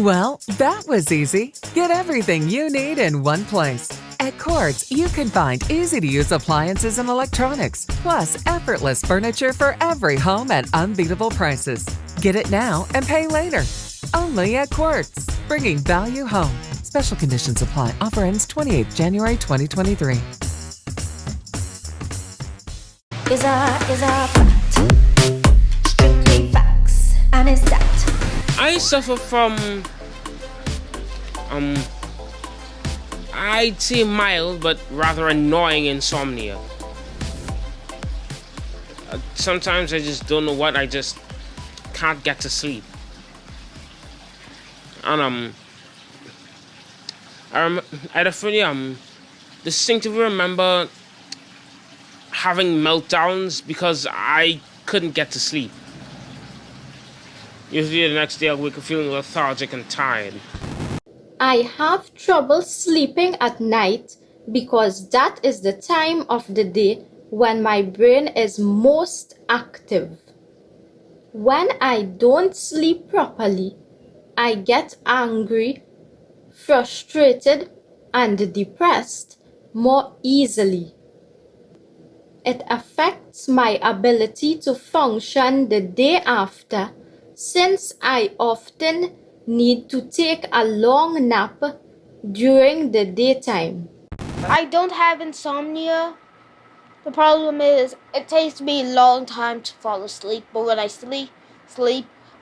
Well, that was easy. Get everything you need in one place. At Quartz, you can find easy-to-use appliances and electronics, plus effortless furniture for every home at unbeatable prices. Get it now and pay later. Only at Quartz, bringing value home. Special conditions apply. Offer ends 28th January 2023. Is a fact. Strictly facts. And it's that. I suffer from I'd say mild but rather annoying insomnia. Sometimes I just don't know what, I just can't get to sleep. And I definitely distinctively remember having meltdowns because I couldn't get to sleep. Usually the next day I'll wake up feeling lethargic and tired. I have trouble sleeping at night because that is the time of the day when my brain is most active. When I don't sleep properly, I get angry, frustrated, and depressed more easily. It affects my ability to function the day after, since I often need to take a long nap during the daytime. I don't have insomnia. The problem is it takes me a long time to fall asleep, but when I sleep,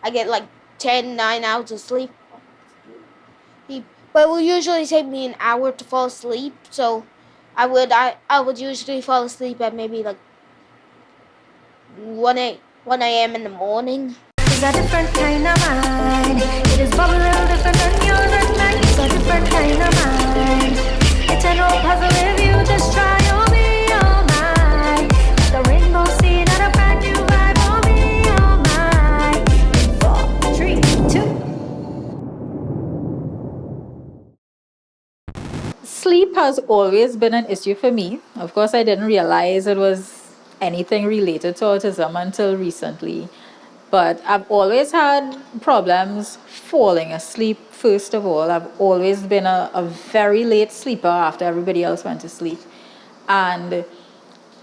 I get like 9 hours of sleep. But it will usually take me an hour to fall asleep, so I would usually fall asleep at maybe like 1 a.m. in the morning. It's a different kind of mind. It is but a little different than yours and mine. It's a different kind of mind. It's an old puzzle if you just try. You'll be all mine. Like a rainbow scene and a brand new vibe. You'll be all mine. 4, 3, 2. Sleep has always been an issue for me. Of course, I didn't realize it was anything related to autism until recently. But I've always had problems falling asleep, first of all. I've always been a very late sleeper after everybody else went to sleep. And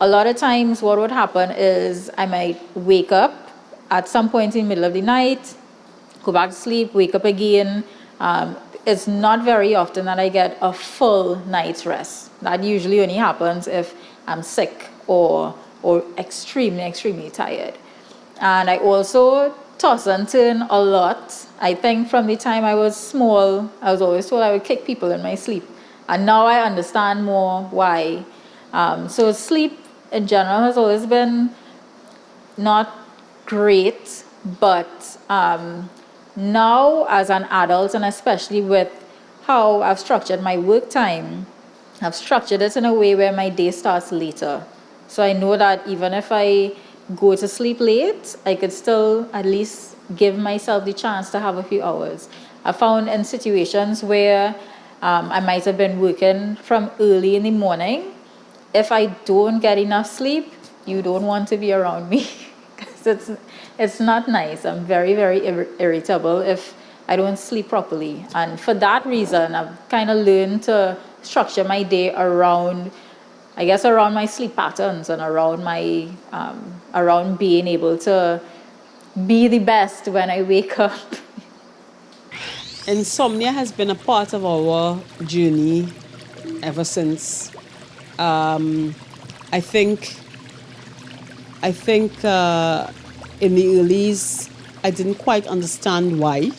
a lot of times what would happen is I might wake up at some point in the middle of the night, go back to sleep, wake up again. It's not very often that I get a full night's rest. That usually only happens if I'm sick or extremely, extremely tired. And I also toss and turn a lot. I think from the time I was small, I was always told I would kick people in my sleep. And now I understand more why. So sleep in general has always been not great, but now as an adult, and especially with how I've structured my work time, I've structured it in a way where my day starts later. So I know that even if I go to sleep late, I could still at least give myself the chance to have a few hours. I found in situations where I might have been working from early in the morning, if I don't get enough sleep, you don't want to be around me because it's not nice. I'm very, very irritable if I don't sleep properly. And for that reason, I've kind of learned to structure my day around my sleep patterns and around my around being able to be the best when I wake up. Insomnia has been a part of our journey ever since. I think in the earlies I didn't quite understand why,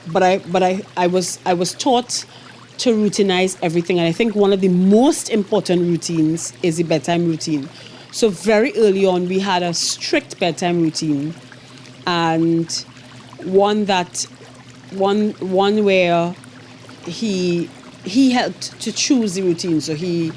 but I was taught to routinize everything, and I think one of the most important routines is the bedtime routine. So very early on we had a strict bedtime routine, and one where he helped to choose the routine. So we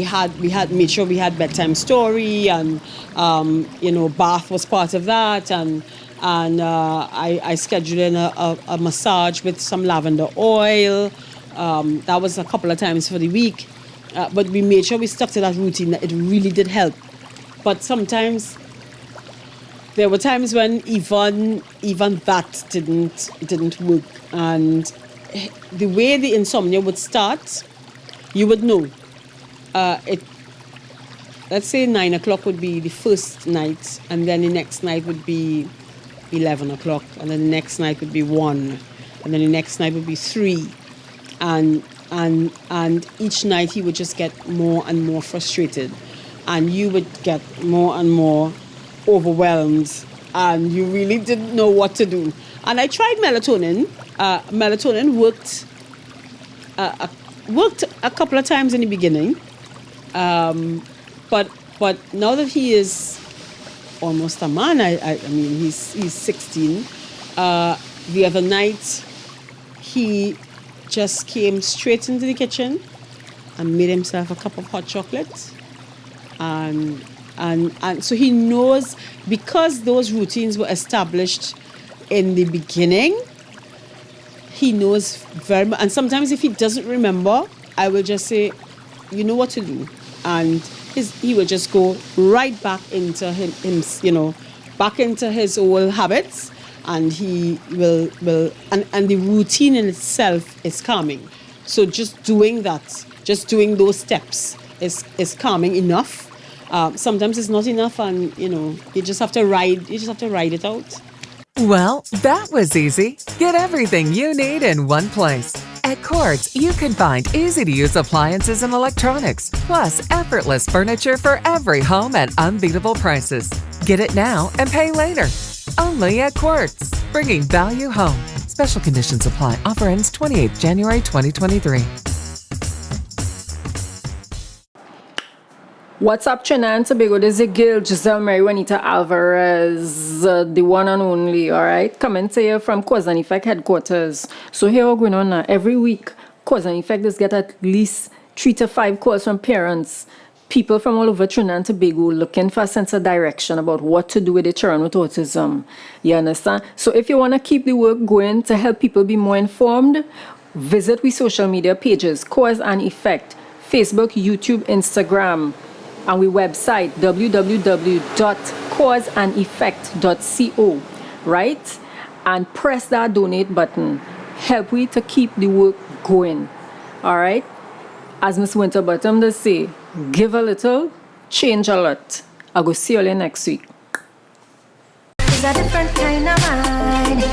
had made sure we had bedtime story, and bath was part of that, and I scheduled in a massage with some lavender oil. That was a couple of times for the week, but we made sure we stuck to that routine. That it really did help. But sometimes there were times when even that didn't work, and the way the insomnia would start, you would know. Let's say 9 o'clock would be the first night, and then the next night would be 11 o'clock, and then the next night would be 1, and then the next night would be 3, and each night he would just get more and more frustrated, and you would get more and more overwhelmed, and you really didn't know what to do. And I tried melatonin. Melatonin worked a couple of times in the beginning, but now that he is almost a man, I mean he's 16. The other night he just came straight into the kitchen and made himself a cup of hot chocolate, and so he knows, because those routines were established in the beginning, he knows very much. And sometimes if he doesn't remember, I will just say, you know what to do, and he will just go right back into him, back into his old habits, and he will and the routine in itself is calming. So just doing that, just doing those steps is calming enough. Sometimes it's not enough, and you just have to ride it out. Well, that was easy. Get everything you need in one place. At Quartz, you can find easy-to-use appliances and electronics, plus effortless furniture for every home at unbeatable prices. Get it now and pay later. Only at Quartz, bringing value home. Special conditions apply. Offer ends 28th January 2023. What's up, Trinidad and Tobago? This is your girl, Giselle Mary Juanita Alvarez, the one and only, all right? Coming to you from Cause and Effect headquarters. So here we're going on now. Every week, Cause and Effect does get at least 3 to 5 calls from parents, people from all over Trinidad and Tobago looking for a sense of direction about what to do with their children with autism. You understand? So if you want to keep the work going to help people be more informed, visit we social media pages, Cause and Effect, Facebook, YouTube, Instagram, and we website www.causeandeffect.co, right? And press that donate button. Help we to keep the work going. All right? As Miss Winterbottom does say, give a little, change a lot. I'll go see you all next week. It's a different kind of mind.